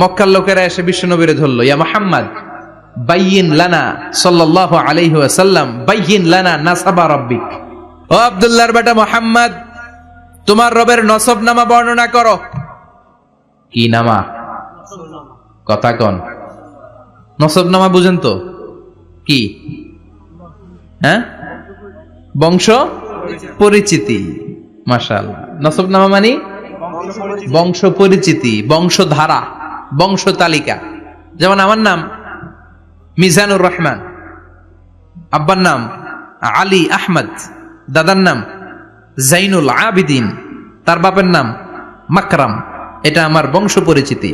মক্কার লোকেরা এসে বিশ্বনবীরে ধরলো, ইয়া মুহাম্মদ বাইয়িন লানা সাল্লাল্লাহু আলাইহি ওয়াসাল্লাম বাইয়িন লানা নাসাবা রাব্বিক। ও আব্দুল্লাহর বেটা মুহাম্মদ, তোমার রবের নসবনামা বর্ণনা করো। কি নামা? কথা কন। নসবনামা বুঝেন তো কি? হ্যাঁ, বংশ পরিচিতি। মাশাআল্লাহ, নসবনামা মানে বংশ পরিচিতি, বংশধারা, বংশ তালিকা। যেমন আমার নাম মিজানুর রহমান, আব্বার নাম আলী আহমদ, দাদার নাম জাইনুল আবিদিন, তার বাপের নাম মাকরাম। এটা আমার বংশ পরিচিতি।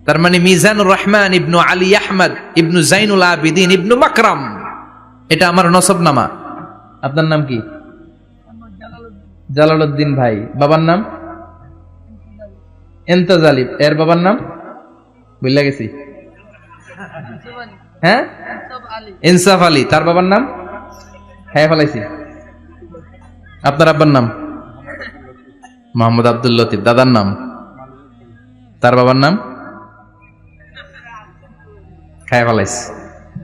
তার মানে মিজানুর রহমান ইবনু আলী আহমদ ইবনু জাইনুল আবিদিন ইবনু মাকরাম, এটা আমার নসবনামা। আপনার নাম কি? জালালউদ্দিন ভাই। বাবার নাম ইন্তাজালিব। এর বাবার নাম ভুলে গেছি। হ্যাঁ, ইনসাফ আলী। তার বাবার নাম হ্যাঁ ফেলাইছি। আপনার আব্বার নাম মোহাম্মদ আব্দুল লতিফ। দাদার নাম, তার বাবার নাম খায় ফেলাইছি।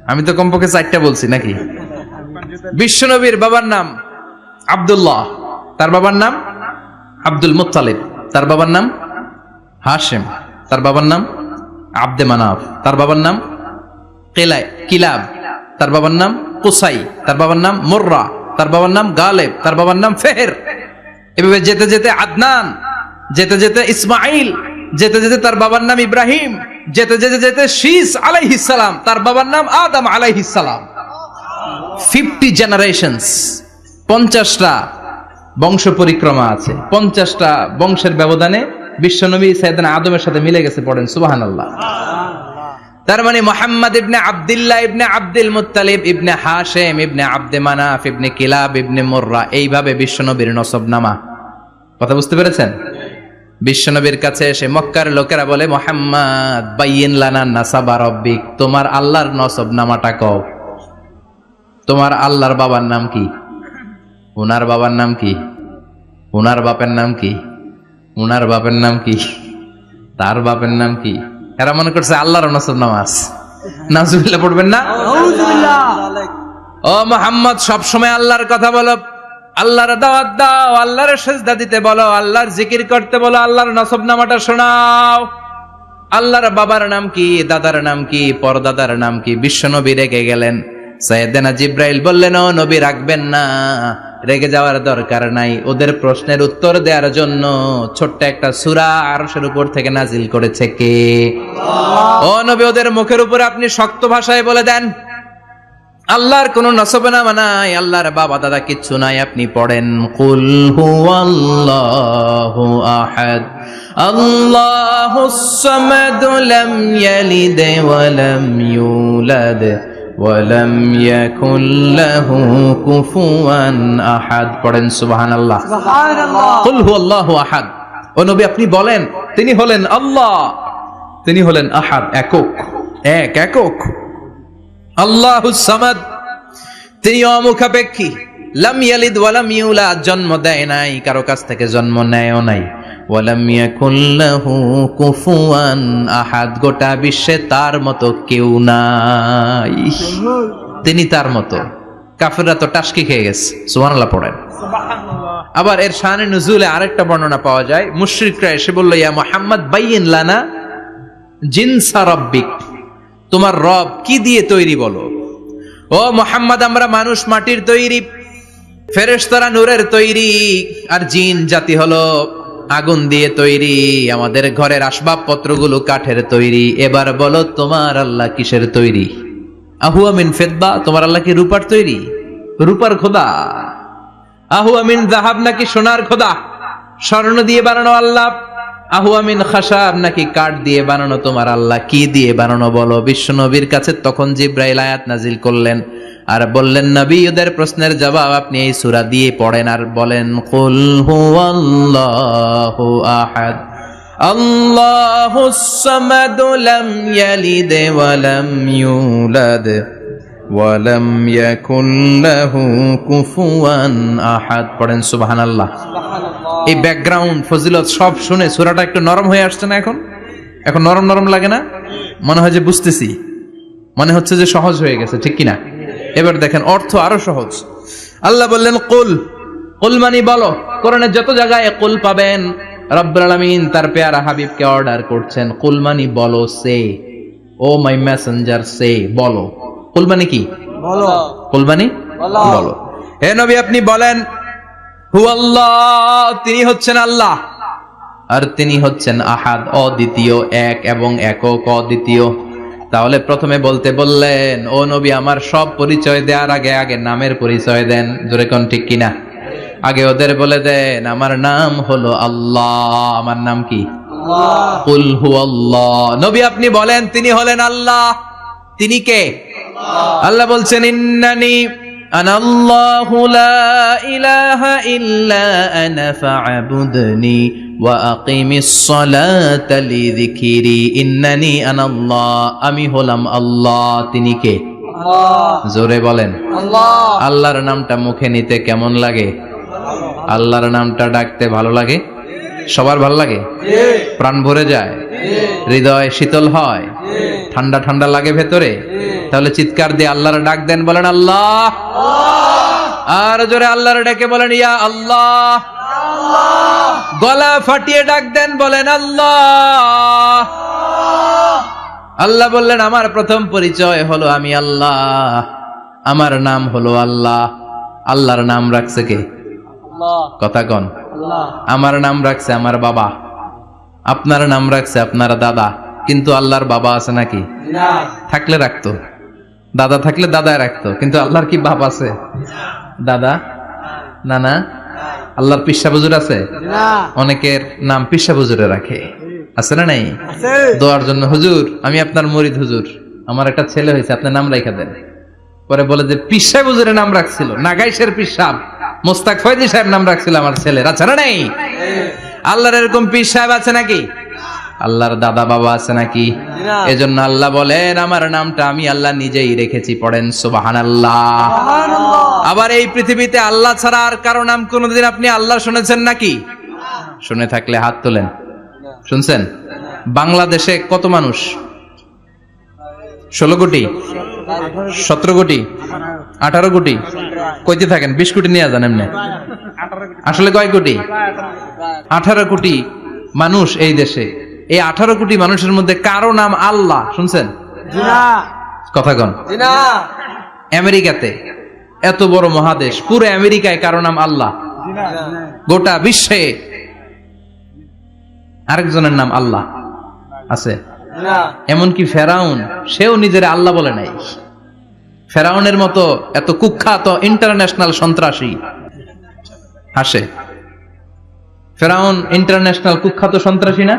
আমি তো কমপক্ষে 4টা বলছি নাকি? বিশ্বনবীর বাবার নাম আব্দুল্লাহ, তার বাবার নাম আব্দুল মুত্তালিব, তার বাবার নাম হাশিম, তার বাবার নাম আব্দে মানাফ, তার বাবার নাম কিলাব, তার বাবার নাম কুসাই, তার বাবার নাম মুররা, তার বাবার নাম গালেব, তার বাবার নাম ফেহের। এভাবে যেতে যেতে আদনান, যেতে যেতে ইসমাইল, যেতে যেতে তার বাবার নাম ইব্রাহিম, যেতে যেতে যেতে শীস আলাইহিস সালাম, তার বাবার নাম আদম আলাইহিস সালাম। 50 জেনারেশনস, 50টা বংশ পরিক্রমা আছে। 50টা বংশের ব্যবধানে বিশ্বনবী সাইয়েদনা আদমের সাথে মিলে গেছে। পড়েন সুবহানাল্লাহ। তার মানে মুহাম্মদ ইবনে আব্দুল্লাহ ইবনে আব্দুল মুত্তালিব ইবনে হাশিম ইবনে আব্দে মানাফ ইবনে কিলাব ইবনে মুররা, এইভাবে বিশ্বনবীর নসবনামা। কথা বুঝতে পেরেছেন? বিশ্বনবীর কাছে এসে মক্কার লোকেরা বলে, মুহাম্মদ বাইয়িন লানা নাসাবা রাব্বিক, তোমার আল্লাহর নসবনামাটা কও। তোমার আল্লাহর বাবার নাম কি? উনার বাবার নাম কি? উনার বাপের নাম কি? উনার বাপের নাম কি? তার বাপের নাম কি? এরা মনে করছে আল্লাহর নসবনামা আছে। নাউজুবিল্লাহ পড়বেন না? ও মুহাম্মদ, সবসময় আল্লাহর কথা বলো, আল্লাহর দাওয়াত দাও, আল্লাহর সিজদা দিতে বলো, আল্লাহর জিকির করতে বলো, আল্লাহর নসবনামাটা শোনাও। আল্লাহর বাবার নাম কি? দাদার নাম কি? পরদাদার নাম কি? বিশ্বনবী রেগে গেলেন। সাইয়েদনা জিব্রাইল বললেন, ও নবী রাখবেন না, রেগে যাওয়ার দরকার নাই। ওদের প্রশ্নের উত্তর দেওয়ার জন্য ছোট্ট একটা সূরা আরশের উপর থেকে নাজিল করেছে কে? ও নবী, ওদের মুখের উপরে আপনি শক্ত ভাষায় বলে দেন, আল্লাহর কোনো নসবনামা নাই, আল্লাহর বাবা দাদা কিচ্ছু নাই। আপনি পড়েন, কুল হুয়াল্লাহু আহাদ আল্লাহুস সামাদ লাম ইয়ালিদ ওয়া লাম ইউলাদ ওয়ালাম ইয়াকুল লাহু কুফুয়ান আহাদ। পড়েন সুবহানাল্লাহ। কুল হুয়াল্লাহু আহাদ। ও নবী, আপনি বলেন, তিনি হলেন আল্লাহ, তিনি হলেন আহাদ, একক, একক। আল্লাহুস সামাদ, তিনি অমুখাপেক্ষী। লাম ইয়ালিদ ওয়ালাম ইউলাদ, জন্ম দেয় নাই, কারো কাছ থেকে জন্ম নেয়ও নাই। ওয়ালাম ইয়াকুল লাহু কুফুয়ান আহাদ, গোটা বিশ্বে তার মতো কেউ নাই, তিনি তার মতো। কাফেররা তো টাসকি খেয়ে গেছে। সুবহানাল্লাহ পড়েন। আবার এর শানে নুজুলে আরেকটা বর্ণনা পাওয়া যায়। মুশরিকরা এসে বলল, ইয়া মুহাম্মদ বাইয়িন লানা জিনসা রাব্বিক, তোমার রব কি দিয়ে তৈরি বলো। ও মুহাম্মদ, আমরা মানুষ মাটির তৈরি, ফেরেশতারা নূরের তৈরি, আর জিন জাতি হলো আগুন দিয়ে তৈরি, আমাদের ঘরের আসবাবপত্রগুলো কাঠের তৈরি। এবার বলো, তোমার আল্লাহ কিসের তৈরি? আহুয়া মিন ফিদ্দা, তোমার আল্লাহ কি রূপার তৈরি? রূপার খোদা? আহুয়া মিন যাহাব, নাকি সোনার খোদা, স্বর্ণ দিয়ে বানানো আল্লাহ? আহুয়া মিন খাশাব, নাকি কাঠ দিয়ে বানানো তোমার আল্লাহ? কি দিয়ে বানানো বলো? বিশ্বনবীর কাছে তখন জিব্রাইল আয়াত নাজিল করলেন আর বললেন, নবী, ওদের প্রশ্নের জবাব আপনি এই সূরা দিয়ে পড়েন আর বলেন, কুল হুয়াল্লাহু আহাদ আল্লাহুস সামাদ লাম ইয়ালিদ ওয়া লাম ইউলাদ ওয়া লাম ইয়াকুল লাহু কুফুয়ান আহাদ। পড়েন সুবহানাল্লাহ। এই ব্যাকগ্রাউন্ড ফজিলত সব শুনে সূরাটা একটু নরম হয়ে আসছে না? এখন এখন নরম নরম লাগে না? মনে হয় যে বুঝতেছি, মনে হচ্ছে যে সহজ হয়ে গেছে, ঠিক কিনা? এবার দেখেন অর্থ আরো সহজ। আল্লাহ বললেন কুল, কুল মানে বলো। কোরআনের যত জায়গায় কুল পাবেন, রব্বুল আলামিন তার পেয়ারা হাবিবকে অর্ডার করছেন কুল মানে বলো, সে ও মাই মেসেঞ্জার সে, বলো। কুল মানে কি? বলো। কুল মানে বলো। হে নবী আপনি বলেন হু আল্লাহ, তিনি হচ্ছেন আল্লাহ, আর তিনি হচ্ছেন আহাদ, অদ্বিতীয়, এক এবং একক, অদ্বিতীয়। তাহলে প্রথমে বলতে বললেন ও নবী আমার সব পরিচয় দেওয়ার আগে আগে নামের পরিচয় দেন, জোরে কোন ঠিক কিনা? আগে ওদের বলে দেন আমার নাম হলো আল্লাহ। আমার নাম কি? কুল হু আল্লাহ। নবী আপনি বলেন তিনি হলেন আল্লাহ। তিনি কে? আল্লাহ বলছেন ইন্নানি আনাল্লাহু লা ইলাহা ইল্লা আনা ফা'বুদনি ওয়া আকিমিস সালাতা লিযিকরি। ইন্নানি আনাল্লাহ, আমি হলাম আল্লাহ। তিনি কে? জোরে বলেন। আল্লাহর নামটা মুখে নিতে কেমন লাগে? আল্লাহর নামটা ডাকতে ভালো লাগে? সবার ভালো লাগে? প্রাণ ভরে যায়, হৃদয় শীতল হয়, ঠান্ডা ঠান্ডা লাগে ভেতরে। তাহলে চিৎকার দিয়ে আল্লাহর ডাক দেন, বলেন আল্লাহ। আর জোরে আল্লাহর ডাকে বলেন ইয়া আল্লাহ। গলা ফাটিয়ে ডাক দেন, বলেন আল্লাহ। আল্লাহ বললেন আমার প্রথম পরিচয় হলো আমি আল্লাহ, আমার নাম হলো আল্লাহ। আল্লাহর নাম রাখছে কে? কথা কন। আমার নাম রাখছে আমার বাবা, আপনার নাম রাখছে আপনার দাদা। কিন্তু আল্লাহর বাবা আছে নাকি? থাকলে রাখতো, দাদা থাকলে দাদায় রাখতো। কিন্তু আল্লাহর কি বাপ আছে? দাদা, নানা? আল্লাহর পিসা বুজুর আছে? অনেকের নাম পিসা বুজুরে রাখে, আছে না নাই? দোয়ার জন্য হুজুর আমি আপনার মুরিদ, হুজুর আমার একটা ছেলে হয়েছে, আপনার নাম রাখা দেন। পরে বলে যে পিসা বুজুরের নাম রাখছিল, নাগাইশের পিসাব মোস্তাক ফয়জি সাহেব নাম রাখছিল আমার ছেলের, আছে না নাই? আল্লাহর এরকম পীর সাহেব আছে নাকি? আল্লাহর দাদা বাবা আছে নাকি? এজন্য আল্লাহ বলেন আমার নামটা আমি আল্লাহ নিজেই রেখেছি। পড়েন সুবহানাল্লাহ। আবার এই পৃথিবীতে আল্লাহ ছাড়া আর কারো নাম কোনোদিন আপনি আল্লাহ শুনেছেন নাকি? শুনে থাকলে হাত তোলেন। শুনছেন? বাংলাদেশে কত মানুষ? 16 কোটি, 17 কোটি, 18 কোটি? কইতে থাকেন, 20 কোটি নিয়ে যান এমনি। আসলে কয় কোটি? 18 কোটি মানুষ এই দেশে। এই 18 কোটি মানুষের মধ্যে কারো নাম আল্লাহ শুনছেন? কথা কন। আমেরিকাতে, এত বড় মহাদেশ, পুরো আমেরিকায় কারো নাম আল্লাহ? গোটা বিশ্বে আরেকজনের নাম আল্লাহ আছে? এমনকি ফেরাউন, সেও নিজের আল্লাহ বলে নাই। ফেরাউনের মতো এত কুখ্যাত ইন্টারন্যাশনাল সন্ত্রাসী হাসে। ফেরাউন ইন্টারন্যাশনাল কুখ্যাত সন্ত্রাসী না?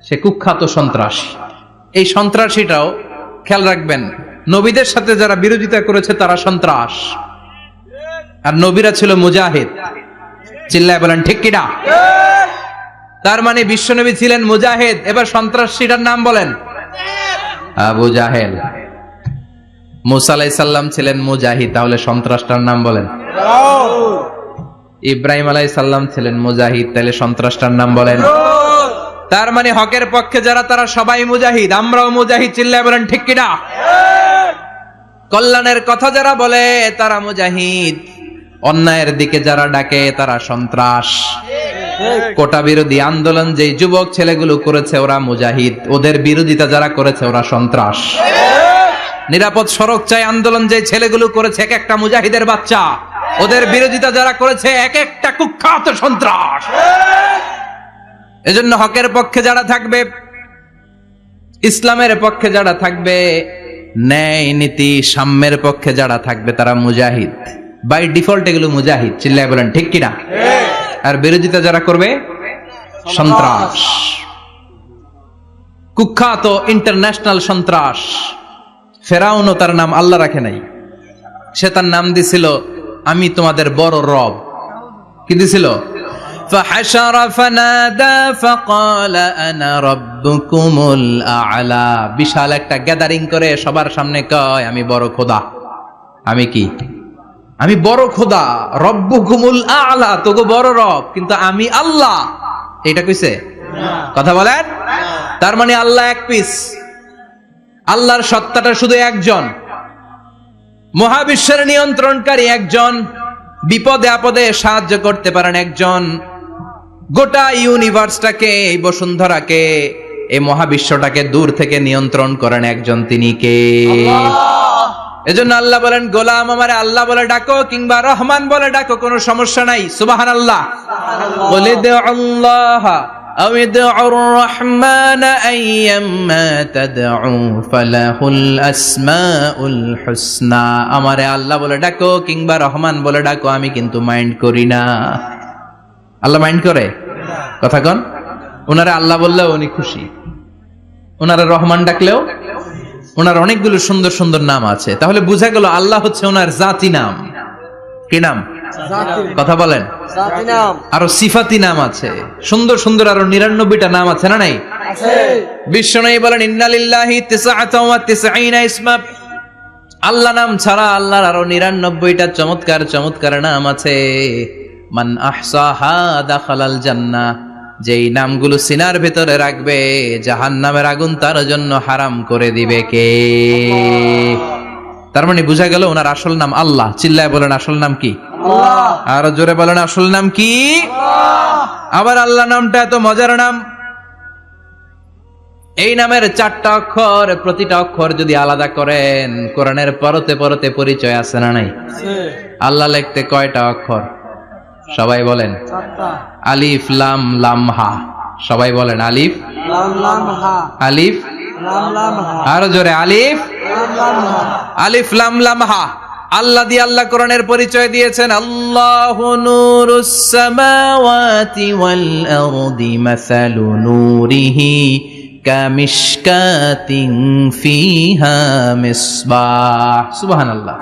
সে কুখ্যাত সন্ত্রাসী। এই সন্ত্রাসীটাও খেয়াল রাখবেন, নবীদের সাথে যারা বিরোধিতা করেছে তারা সন্ত্রাস, আর নবীরা ছিল মুজাহিদ। চিল্লায় বলেন ঠিক কিনা? তার মানে বিশ্বনবী ছিলেন মুজাহিদ। এবার সন্ত্রাসীটার নাম বলেন আবু জাহেল। মুসা আলাইহিস সালাম ছিলেন মুজাহিদ, তাহলে সন্ত্রাসটার নাম বলেন। ইব্রাহিম আলাইহিস সালাম ছিলেন মুজাহিদ, তাহলে সন্ত্রাসটার নাম বলেন। তার মানে হকের পক্ষে যারা তারা সবাই মুজাহিদ, আমরাও মুজাহিদ। চিল্লায় বলেন ঠিক কিনা? কল্যাণের কথা যারা বলে তারা মুজাহিদ, অন্যায়ের দিকে যারা ডাকে তারা সন্ত্রাস। কোটা বিরোধী আন্দোলন যে যুবক ছেলেগুলো করেছে ওরা মুজাহিদ, ওদের বিরোধিতা যারা করেছে ওরা সন্ত্রাস। নিরাপদ সড়ক চাই আন্দোলন যে ছেলেগুলো করেছে এক একটা মুজাহিদের বাচ্চা, ওদের বিরোধিতা যারা করেছে এক একটা কুখ্যাত সন্ত্রাস। এজন্য হকের পক্ষে যারা থাকবে, ইসলামের পক্ষে যারা থাকবে, ন্যায় নীতি সাম্যের পক্ষে যারা থাকবে তারা মুজাহিদ। বাই ডিফল্ট এগুলো মুজাহিদ। চিল্লায় বলেন ঠিক কিনা? আর বিরোধিতা যারা করবে সন্ত্রাস, কুখ্যাত ইন্টারন্যাশনাল সন্ত্রাস। ফেরাউনও তার নাম আল্লাহ রাখে নাই, সে তার নাম দিছিল আমি তোমাদের বড় রব। কি দিছিল? فحشر فنادى فقال انا ربكم الاعلى। বিশাল একটা গ্যাদারিং করে সবার সামনে কয় আমি বড় খোদা। আমি কি? আমি বড় খোদা, রব্বুকুমুল আ'লা, তোগো বড় রব, কিন্তু আমি আল্লাহ। এটা কইছে? কথা বলেন। তার মানে আল্লাহ এক পিস, আল্লাহর সত্তাটা শুধু একজন, মহাবিশ্বের নিয়ন্ত্রণকারী একজন, বিপদে আপদে সাহায্য করতে পারেন একজন, গোটা ইউনিভার্সটাকে, এই বসুন্ধরাকে, এই মহাবিশ্বটাকে দূর থেকে নিয়ন্ত্রণ করেন একজন, তিনি কে? এজন্য আল্লাহ বলেন, গোলাম আমারে আল্লাহ বলে ডাকো কিংবা রহমান বলে ডাকো, কোনো সমস্যা নাই। সুবহানাল্লাহ। বলে দে আল্লাহ আও ইদউর রহমান আইয়াম্মা তাদউ ফালাহুল আসমাউল হুসনা। আমারে আল্লাহ বলে ডাকো কিংবা রহমান বলে ডাকো, আমি কিন্তু মাইন্ড করি না। আল্লাহ মাইন্ড করে? কথা কন। ওনারে আল্লাহ বললেও উনি খুশি, ওনারে রহমান ডাকলেও। ওনার অনেকগুলো সুন্দর সুন্দর নাম আছে, তাহলে বোঝা গেল আল্লাহ হচ্ছে ওনার জাতি নাম। কি নাম? কথা বলেন। আরো সিফাতি নাম আছে, সুন্দর সুন্দর আরো 99টা নাম আছে না নাই? বিশ্বনবী বলেন, ইন্নালিল্লাহি 99 ইসমা। আল্লাহ নাম ছাড়া আল্লাহর আরো 99টা চমৎকার চমৎকার নাম আছে। মান আহসাহা দাখালাল জান্নাহ। যেই নামগুলো সিনার ভেতরে রাখবে, জাহান্নামের আগুন তার জন্য হারাম করে দিবে কে? তার মানে বোঝা গেল ওনার আসল নাম আল্লাহ। চিল্লায় বলেন, আসল নাম কি? আর জোরে বলেন, আসল নাম কি? আবার আল্লাহ নামটা এত মজার নাম, এই নামের 4টা অক্ষর, প্রতিটা অক্ষর যদি আলাদা করেন, কোরআনের পরতে পরতে পরিচয় আছে না নাই? আল্লাহ লিখতে কয়টা অক্ষর? সবাই বলেন। আলিফ লাম লাম হা। সবাই বলেন, আলিফ লাম লাম হা। আলিফ লাম লাম হা। আরো জোরে, আলিফ লাম লাম হা। আলিফ লাম লাম হা। আল্লাহ দিয়ে আল্লাহ কোরআনের পরিচয় দিয়েছেন, আল্লাহু নূরুস সামাওয়াতি ওয়াল আরদি মাসালু নূরিহি কামিশকাতিন ফিহা মিসবাহ। সুবহানাল্লাহ।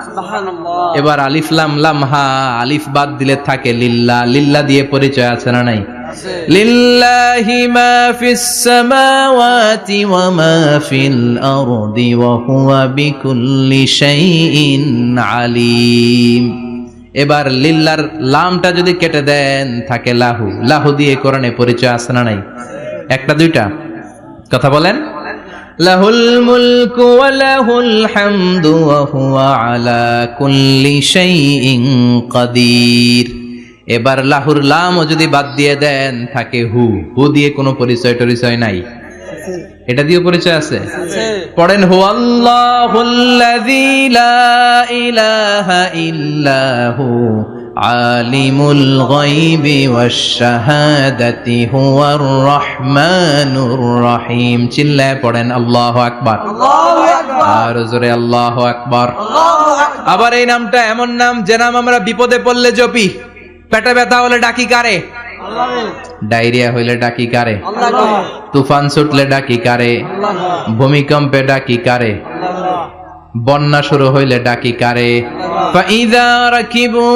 এবার আলিফ লাম লাম হা, আলিফ বাদ দিলে থাকে লিল্লাহ। লিল্লাহ দিয়ে পরিচয় আছে না নাই? লিল্লাহি মা ফিস সামাওয়াতি ওয়া মা ফিল আরদি ওয়া হুয়া বিকুল্লি শাইইন আলিম। এবার লিল্লাহর লামটা যদি কেটে দেন, থাকে লাহু। লাহু দিয়ে কোরআনে পরিচয় আছে না নাই? একটা দুইটা? কথা বলেন। লাহুল মুলকু ওয়া লাহুল হামদু ওয়া হুয়া আলা কুল্লি শাইইন কাদির। এবার লাহুর লামও যদি বাদ দিয়ে দেন, থাকে হু। হু দিয়ে কোনো পরিচয় টরিচয় নাই, এটা দিয়ে পরিচয় আছে। পড়েন, হুয়াল্লাহুল্লাযী লা ইলাহা ইল্লাহু আলিমুল গায়বি ওয়াশ শাহাদাতি হুয়ার রহমানুর রহিম। চিল্লায় পড়েন, আল্লাহু আকবার। আর জোরে, আল্লাহু আকবার। আবার এই নামটা এমন নাম, যে নাম আমরা বিপদে পড়লে জপি। পেটে ব্যথা হলে ডাকি কারে? ডায়রিয়া হইলে ডাকি কারে? তুফান ছুটলে ডাকি কারে? ভূমিকম্পে ডাকি কারে? বন্যা শুরু হইলে ডাকি কারে? ফাইযা রাকিবু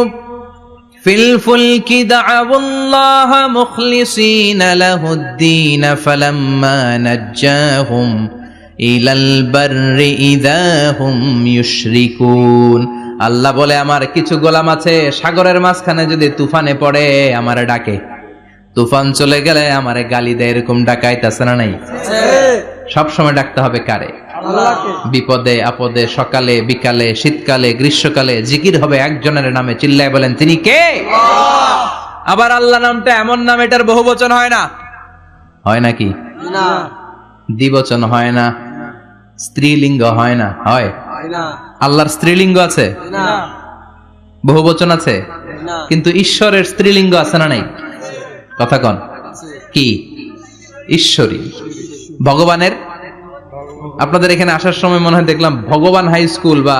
ফিল ফুলকি দা'আউল্লাহ মুখলিসিনা লাহুদ্দীন ফালাম্মা নাজ্জাহুম ইলাল বাররি ইযা হুম ইউশরিকুন। আল্লাহ বলে, আমার কিছু গোলাম আছে, সাগরের মাঝখানে যদি তুফানে পড়ে আমারে ডাকে, তুফান চলে গেলে আমারে গালি দেয়। এরকম ডাকাইতাছে না নাই? সব সময় ডাকতে হবে কারে? আল্লাহকে। বিপদে আপদে, সকালে বিকালে, শীতকালে গ্রীষ্মকালে জিকির হবে একজনের নামে। চিল্লায় বলেন, তিনি কে? আবার আল্লাহ নামটা এমন নাম, এটার বহুবচন হয় না। হয় নাকি? না। দ্বিবচন হয় না, স্ত্রীলিঙ্গ হয় না। হয়? আল্লাহর স্ত্রীলিঙ্গ আছে? বহুবচন আছে? কিন্তু ঈশ্বরের স্ত্রীলিঙ্গ আছে না নাই? কথা কন। কি? ঈশ্বরী। ভগবানের, আপনাদের এখানে আসার সময় মনে হয় দেখলাম ভগবান হাই স্কুল বা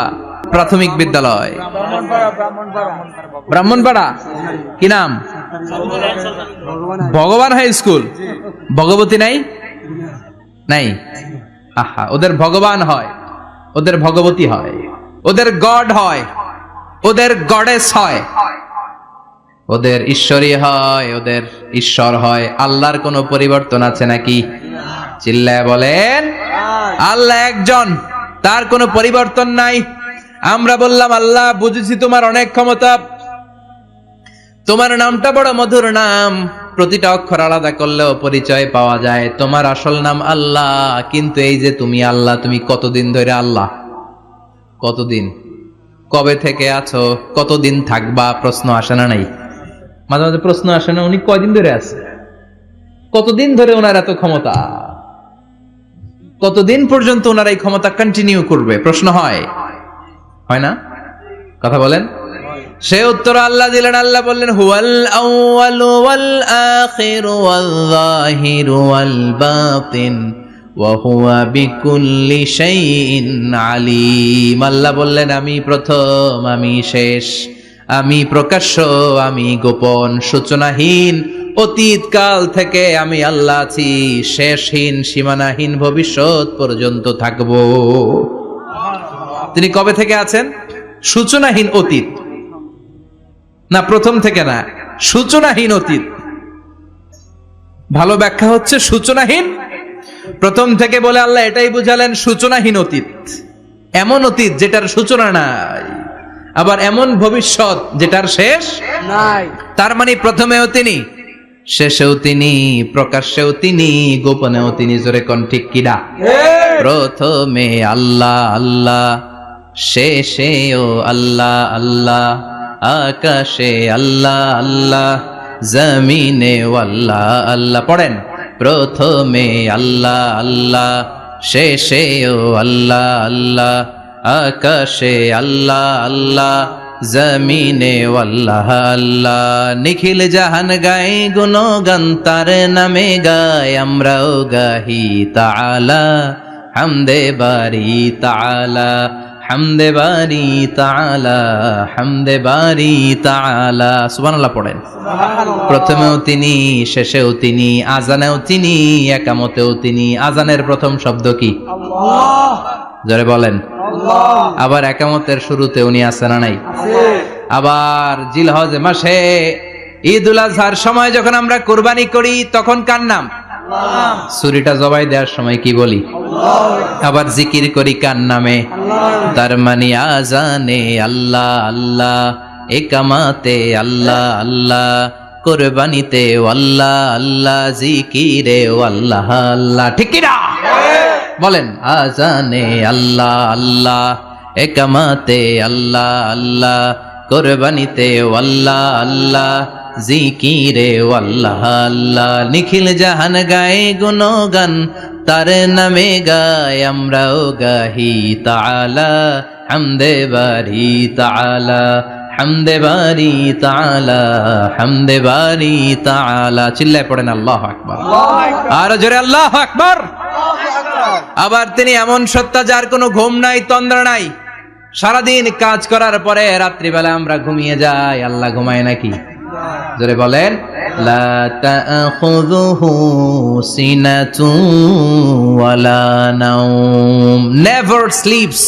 প্রাথমিক বিদ্যালয়। ব্রাহ্মণপাড়া। কি নাম? ভগবান হাই স্কুল। ভগবতী নাই? নাই। আহা, ওদের ভগবান হয়, ওদের ভগবতী হয়, ওদের গড হয়, ওদের গডেস হয়, ওদের ঈশ্বরী হয়, ওদের ঈশ্বর হয়। আল্লাহর কোনো পরিবর্তন আছে নাকি? চিল্লায় বলেন, আল্লাহ একজন, তার কোনো পরিবর্তন নাই। আমরা বললাম, আল্লাহ বুঝেছি তোমার অনেক ক্ষমতা, তোমার নামটা বড় মধুর নাম, প্রতিটা অক্ষর আলাদা করলেও পরিচয় পাওয়া যায়। তোমার আসল নাম আল্লাহ, কিন্তু এই যে তুমি আল্লাহ, তুমি কতদিন ধরে আল্লাহ? কতদিন? কবে থেকে আছো? কতদিন থাকবা? প্রশ্ন আসে না? নাই মাঝে মাঝে প্রশ্ন আসে না, উনি কয়দিন ধরে আছে? কতদিন ধরে ওনার এত ক্ষমতা? কতদিন পর্যন্ত ওনার এই ক্ষমতা কন্টিনিউ করবে? প্রশ্ন হয় না? কথা বলেন। সে উত্তর আল্লাহ দিলেন। আল্লাহ বললেন, হুয়াল আউয়ালু ওয়াল আখিরু ওয়াল যাহিরু ওয়াল বাতিন ওয়া হুয়া বিকুল্লি শাইইন আলিম। আল্লাহ বললেন, আমি প্রথম, আমি শেষ, আমি প্রকাশ্য, আমি গোপন, সূচনাহীন, অতীত কাল থেকে আমি আল্লাহ আছি, শেষহীন, সীমানাহীন, ভবিষ্যৎ পর্যন্ত থাকব। তিনি কবে থেকে আছেন? সূচনাহীন অতীত না, প্রথম থেকে না, সূচনাহীন অতীত। ভালো ব্যাখ্যা হচ্ছে সূচনাহীন প্রথম থেকে বলে আল্লাহ এটাই বুঝালেন সূচনাহীন অতীত। এমন অতীত যেটার সূচনা নাই, আবার এমন ভবিষ্যৎ যেটার শেষ নাই। তার মানে প্রথমেও তিনি, শেষেও তিনি, প্রকাশ্যেও তিনি, গোপনেও তিনি। জোরে কোন ঠিক কিনা? প্রথমে আল্লাহ আল্লাহ, শেষেও আল্লাহ আল্লাহ, আকাশে আল্লাহ আল্লাহ, জমিনে আল্লাহ আল্লাহ। পড়েন, প্রথমে আল্লাহ আল্লাহ, শেষেও আল্লাহ আল্লাহ, আকাশে আল্লাহ আল্লাহ, জমিনে আল্লাহ আল্লাহ। নিখিল জাহান গায় গুণগান, তার নামে গায় আমরাও গাহি তাআলা, হামদে বারি তাআলা, হামদে বারি তাআলা, হামদে বারি তাআলা। সুবহানাল্লাহ পড়েন। প্রথমেও তিনি, শেষেও তিনি, আজানেও তিনি, একামতেও তিনি। আজানের প্রথম শব্দ কি? আল্লাহ। জোরে বলেন আল্লাহ। আবার একামতের শুরুতে উনি আছেন না নাই? আবার জিলহজ মাসে ঈদুল আজহার সময় যখন আমরা কুরবানি করি তখন কার নাম? আল্লাহ। ছুরিটা জবাই দেওয়ার সময় কি বলি? আল্লাহ। আবার জিকির করি কার নামে? আল্লাহ। তার মানে আজানে আল্লাহ আল্লাহ, একামাতে আল্লাহ আল্লাহ, কুরবানিতে আল্লাহ আল্লাহ, জিকিরে আল্লাহ আল্লাহ। ঠিক কি না? বলেন, আজানে আল্লাহ আল্লাহ, একামাতে আল্লাহ আল্লাহ, কুরবানিতে আল্লাহ আল্লাহ, জিকিরে আল্লাহ আল্লাহ। নিখিল জাহান গায়ে গুণগান, তার নামে গায় আমরাও গাহি তাআলা, হামদে বারি তাআলা, হামদে বারি তাআলা, হামদে বারি তাআলা। চিল্লায় পড়েন আল্লাহু আকবার। আর জোরে আল্লাহু আকবার। আবার তিনি এমন সত্তা যার কোনো ঘুম নাই, তন্দ্রা নাই। সারাদিন কাজ করার পরে রাত্রিবেলা আমরা ঘুমিয়ে যাই, আল্লাহ ঘুমায় নাকি? জোরে বলেন, লা তাখুযুহু সিনাতুন ওয়ালা নাওম, নেভার স্লিপস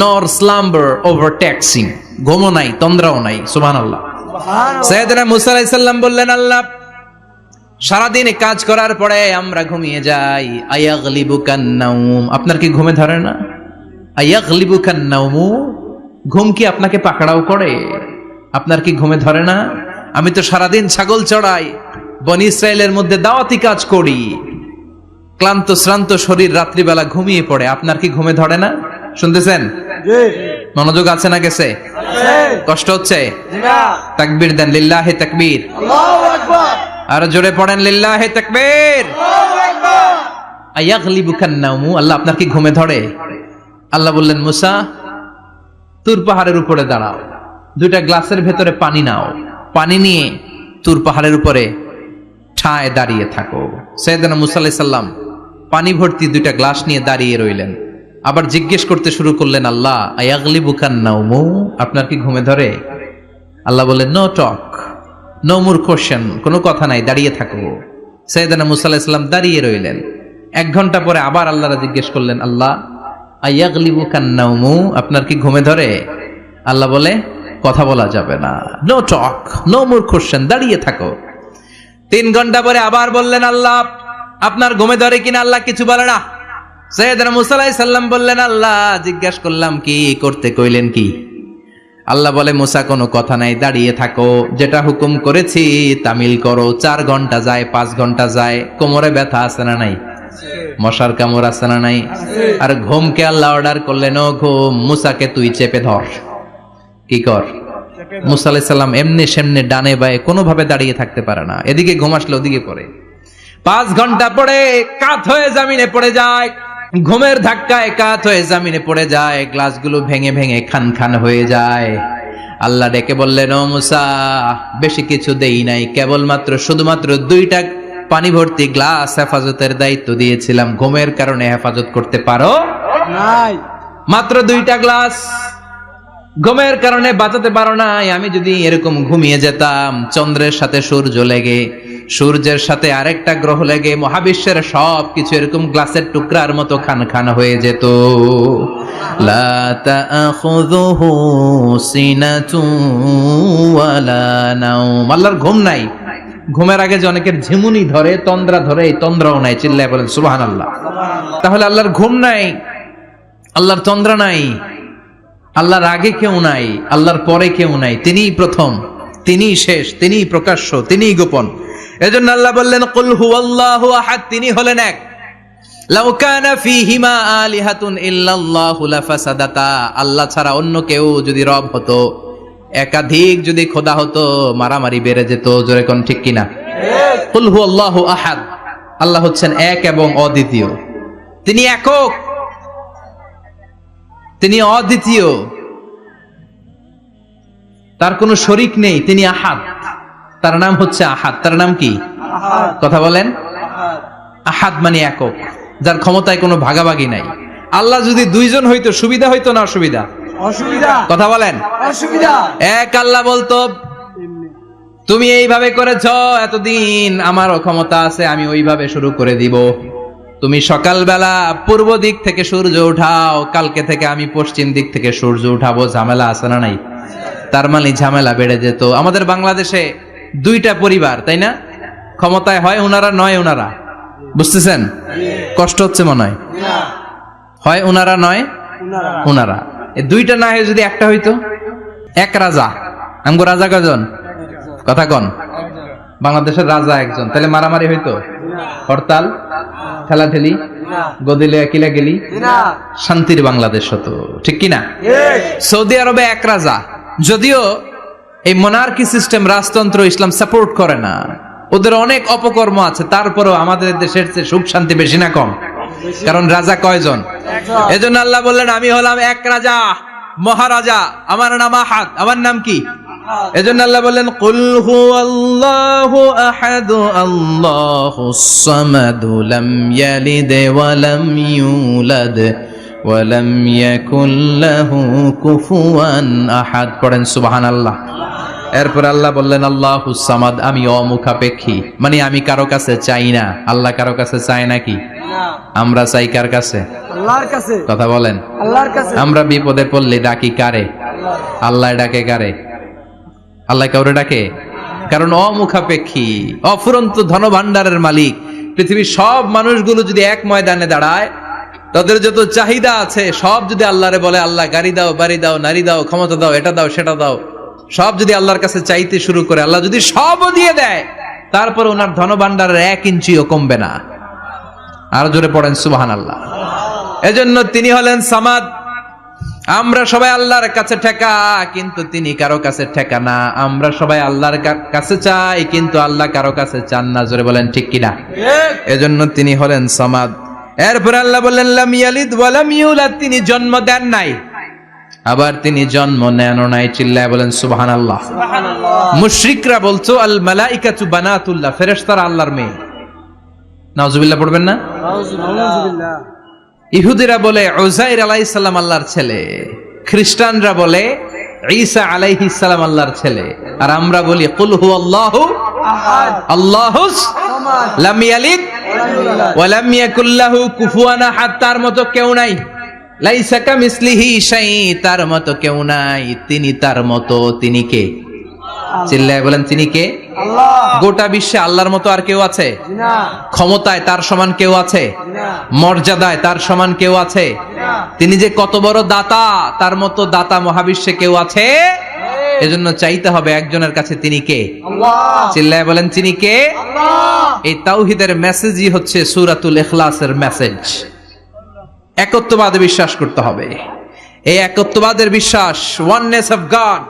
নর স্লাম্বার ওভারটেকস হিম। ঘুমও নাই, তন্দ্রাও নাই। সুবহানাল্লাহ। সাইয়েদনা মুসা আলাইহিস সালাম বললেন, আল্লাহ সারাদিন কাজ করার পরে আমরা ঘুমিয়ে যাই, আয়াগলিবুকান নাওম, আপনার কি ঘুমে ধরে না? আয়াগলিবুকান নাওম, ঘুম কি আপনাকে পাকড়াও করে? আপনার কি ঘুমে ধরে না? আমি তো সারাদিন ছাগল চড়াই, বনি ইসরায়েলের মধ্যে দাওয়াতি কাজ করি, ক্লান্ত শ্রান্ত শরীর রাত্রিবেলা ঘুমিয়ে পড়ে, আপনার কি ঘুমে ধরে না? শুনতেছেন? মনোযোগ আছে না গেছে? কষ্ট হচ্ছে? তাকবীর দেন, লিল্লাহি তাকবীর। আল্লাহু আকবার। আর জোরে পড়েন, লিল্লাহি তাকবীর। আল্লাহু আকবার। আয়াগলিবুকান নাওম, আল্লাহ আপনার কি ঘুমে ধরে? আল্লাহ বললেন, মুসা তুর পাহাড়ের উপরে দাঁড়াও, দুইটা গ্লাসের ভেতরে পানি নাও, পানি নিয়ে তুর পাহাড়ের উপরে ঠায় দাঁড়িয়ে থাকো। সাইয়েদনা মুসা আলাইহিস সালাম পানি ভর্তি দুইটা গ্লাস নিয়ে দাঁড়িয়ে রইলেন। আবার জিজ্ঞেস করতে শুরু করলেন, আল্লাহ আয়াগলিবুকান নাওম, আপনার কি ঘুমে ধরে? আল্লাহ বললেন, no talk, no more question, কোনো কথা নাই, দাঁড়িয়ে থাকো। সাইয়েদনা মুসা আলাইহিস সালাম দাঁড়িয়ে রইলেন। 1 ঘন্টা পরে আবার আল্লাহরা জিজ্ঞেস করলেন, আল্লাহ আয়াগলিবুকান নাওম, আপনার কি ঘুমে ধরে? আল্লাহ বলে, কথা বলা যাবে না, no talk, no more question, দাঁড়িয়ে থাকো। 3 ঘন্টা পরে আবার বললেন, আল্লাহ আপনার ঘুমে ধরে কিনা? আল্লাহ কিছু বলে না। সাইয়েদনা মুসা আলাইহিস সালাম বললেন, আল্লাহ জিজ্ঞাসা করলাম কি, করতে কইলেন কি? আল্লাহ বলে মুসা কোনো কথা নাই, দাঁড়িয়ে থাকো, যেটা হুকুম করেছি তামিল করো। 4 ঘন্টা যায়, 5 ঘন্টা যায়, কোমরে ব্যথা আছে না নাই? মশার কামড় আছে না নাই? আর ঘুমকে আল্লাহ অর্ডার করলেন, ও ঘুম, মুসাকে তুই চেপে ধর। কি কর? মুসা আলাইহিস সালাম এমনি সেমনি ডানে বায়ে কোনোভাবে দাঁড়িয়ে থাকতে পারে না, এদিকে ঘুম আসলে ওদিকে পড়ে। 5 ঘন্টা পরে কাত হয়ে জমিনে পড়ে যায়, ঘুমের ধাক্কায় কাত হয়ে জমিনে পড়ে যায়, গ্লাসগুলো ভেঙে ভেঙে খান খান হয়ে যায়। আল্লাহ ডেকে বললেন, ও মুসা, বেশি কিছু দেই নাই, কেবলমাত্র শুধুমাত্র 2টা পানি ভর্তি গ্লাস হেফাজতের দায়িত্ব দিয়েছিলাম, ঘুমের কারণে হেফাজত করতে পারো নাই। মাত্র 2টা গ্লাস, ঘুমের কারণে বাঁচাতে পারো নাই। আমি যদি এরকম ঘুমিয়ে যেতাম, চন্দ্রের সাথে সূর্য লেগে, সূর্যের সাথে আরেকটা গ্রহ লেগে মহাবিশ্বের সব কিছু এরকম গ্লাসের টুকরার মতো খান খান হয়ে যেত। লা তাখুযুহু সিনাতুন ওয়ালা নাওম। আল্লাহর ঘুম নাই। ঘুমের আগে যে অনেকের ঝিমুনি ধরে, তন্দ্রা ধরে, এই তন্দ্রাও নাই। চিল্লায় বলেন সুবহানাল্লাহ। তাহলে আল্লাহর ঘুম নাই, আল্লাহর তন্দ্রা নাই, আল্লাহর আগে কেউ নাই, আল্লাহর পরে কেউ নাই। তিনিই প্রথম, তিনিই শেষ, তিনিই প্রকাশ্য, তিনিই গোপন। এজন্য আল্লাহ বললেন, কুল হুয়াল্লাহু আহাদ, তিনি হলেন এক। লাউ কানা ফীহিমা আলিহাতুন ইল্লাল্লাহু লাফাসাদাতা, আল্লাহ ছাড়া অন্য কেউ যদি রব হতো, একাধিক যদি খোদা হতো, মারামারি বেড়ে যেত। জোরে কোন ঠিক কিনা? কুল হুয়াল্লাহু আহাদ, আল্লাহ হচ্ছেন এক এবং অদ্বিতীয়। তিনি একক, তিনি অদ্বিতীয়, তার কোনো শরীক নেই। তিনি আহাদ, তার নাম হচ্ছে আহাদ। তার নাম কি? কথা বলেন। আহাদ মানে একক, যার ক্ষমতায় কোনো ভাগাভাগি নাই। আল্লাহ যদি 2 জন হইতো সুবিধা হইতো না অসুবিধা? অসুবিধা। কথা বলেন। অসুবিধা। এক আল্লাহ বলতো, তুমি এইভাবে করেছ এতদিন, আমারও ক্ষমতা আছে, আমি ওইভাবে শুরু করে দিব। তুমি সকালবেলা পূর্ব দিক থেকে সূর্য উঠাও, কালকে থেকে আমি পশ্চিম দিক থেকে সূর্য উঠাবো। ঝামেলা আছে না নাই? তার মানে ঝামেলা বেড়ে যেত। আমাদের বাংলাদেশে 2টা পরিবার, তাই না? ক্ষমতায় হয় ওনারা, নয় ওনারা। বুঝতেছেন? কষ্ট হচ্ছে মনে হয়। হয় ওনারা, নয় ওনারা। এই 2টা না হয়ে যদি একটা হইতো, এক রাজা। আমগো রাজা কয়জন? কথা কন। বাংলাদেশের রাজা একজন, তাহলে মারামারি হইতো? হরতাল, ঠেলাঠেলি, গদিলে কিলা গেলি, শান্তির বাংলাদেশ হতো। ঠিক কিনা? সৌদি আরবে এক রাজা, যদিও এই মোনার্কি সিস্টেম, রাজতন্ত্র ইসলাম সাপোর্ট করে না, ওদের অনেক অপকর্ম আছে, তারপরেও আমাদের দেশের চেয়ে সুখ শান্তি বেশি না কম? কারণ রাজা কয়জন? এজন্য আল্লাহ বললেন, আমি হলাম এক রাজা, মহারাজা, আমার নাম আহাদ। আমার নাম কি? এজন্য আল্লাহ বললেন, কুল হুয়াল্লাহু আহাদ আল্লাহুস সামাদ লাম ইয়ালিদ ওয়া লাম ইউলাদ ওয়া লাম ইয়াকুল লাহু কুফুয়ান আহাদ। পড়েন সুবহানাল্লাহ। এরপর আল্লাহ বললেন, আল্লাহুস সামাদ, আমি অমুখাপেক্ষী, মানে আমি কারো কাছে চাই না। আল্লাহ কারো কাছে চায় নাকি? আমরা চাই কার কাছে? আল্লাহর কাছে। কথা বলেন। আল্লাহর কাছে। আমরা বিপদে পড়লে ডাকি কারে? আল্লাহ ডাকে কারে? আল্লাহ কাউরে ডাকে? কারণ অমুখাপেক্ষী, অফুরন্ত ধনভাণ্ডারের মালিক। পৃথিবীর সব মানুষগুলো যদি এক ময়দানে দাঁড়ায়, তাদের যত চাহিদা আছে সব যদি আল্লাহরে বলে, আল্লাহ গাড়ি দাও, বাড়ি দাও, নারী দাও, ক্ষমতা দাও, এটা দাও, সেটা দাও, সব যদি আল্লাহর কাছে চাইতে শুরু করে, আল্লাহ যদি সবও দিয়ে দেয়, তারপর ওনার ধনভাণ্ডারের 1 ইঞ্চিও কমবে না। আর জোরে পড়েন সুবহানাল্লাহ। এজন্য তিনি হলেন সামাদ। আমরা সবাই আল্লাহর কাছে ঠেকা, কিন্তু তিনি কারো কাছে ঠেকা না। আমরা সবাই আল্লাহর কাছে চাই, কিন্তু আল্লাহ কারো কাছে চান না। জোরে বলেন ঠিক কিনা? এজন্য তিনি হলেন সামাদ। এরপর আল্লাহ বললেন, লাম ইয়ালিদ ওয়া লাম ইউলাদ, তিনি জন্ম দেন নাই, আবার তিনি জন্ম নেনও নাই। চিল্লায় বলেন সুবহানাল্লাহ। মুশরিকরা বলতো, আল মালাইকাতু বানাতুল্লাহ, ফেরেশতারা আল্লাহর মেয়ে। নাউজুবিল্লাহ পড়বেন না? নাউজুবিল্লাহ। ইহুদিরা বলে উযাইর আলাইহিস সালাম আল্লাহর ছেলে, খ্রিস্টানরা বলে ঈসা আলাইহিস সালাম আল্লাহর ছেলে, আর আমরা বলি কুল হুয়াল্লাহু আহাদ আল্লাহুস সামাদ লাম ইয়ালিদ ওয়া লাম ইয়াকুল লাহু কুফুয়ান আহাদ। তার মতো কেউ নাই। লাইসা কামিসলিহি শাই, তার মতো কেউ নাই। তিনি তার মতো। তিনি কে? চিল্লায় বলেন, তিনি কে? আল্লাহ। গোটা বিশ্বে আল্লাহর মতো আর কেউ আছে? না। ক্ষমতায় তার সমান কেউ আছে? না। মর্যাদায় তার সমান কেউ আছে? না। তিনি যে কত বড় দাতা, তার মতো দাতা মহাবিশ্বে কেউ আছে? এজন্য চাইতে হবে একজনের কাছে, তিনি কে? চিল্লায় বলেন তিনি কে? এই তাওহীদের মেসেজই হচ্ছে সূরাতুল ইখলাসের মেসেজ। একত্ববাদে বিশ্বাস করতে হবে। এই একত্ববাদের বিশ্বাস, oneness of god,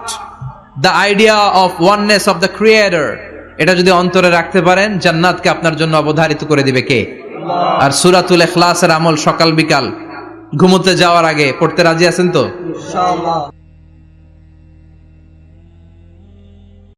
the idea of oneness of the creator, এটা যদি অন্তরে রাখতে পারেন, জান্নাতকে আপনার জন্য অবধারিত করে দিবে কে? আর সূরাতুল ইখলাসের আমল সকাল বিকাল ঘুমোতে যাওয়ার আগে পড়তে রাজি আছেন তো? ইনশাআল্লাহ।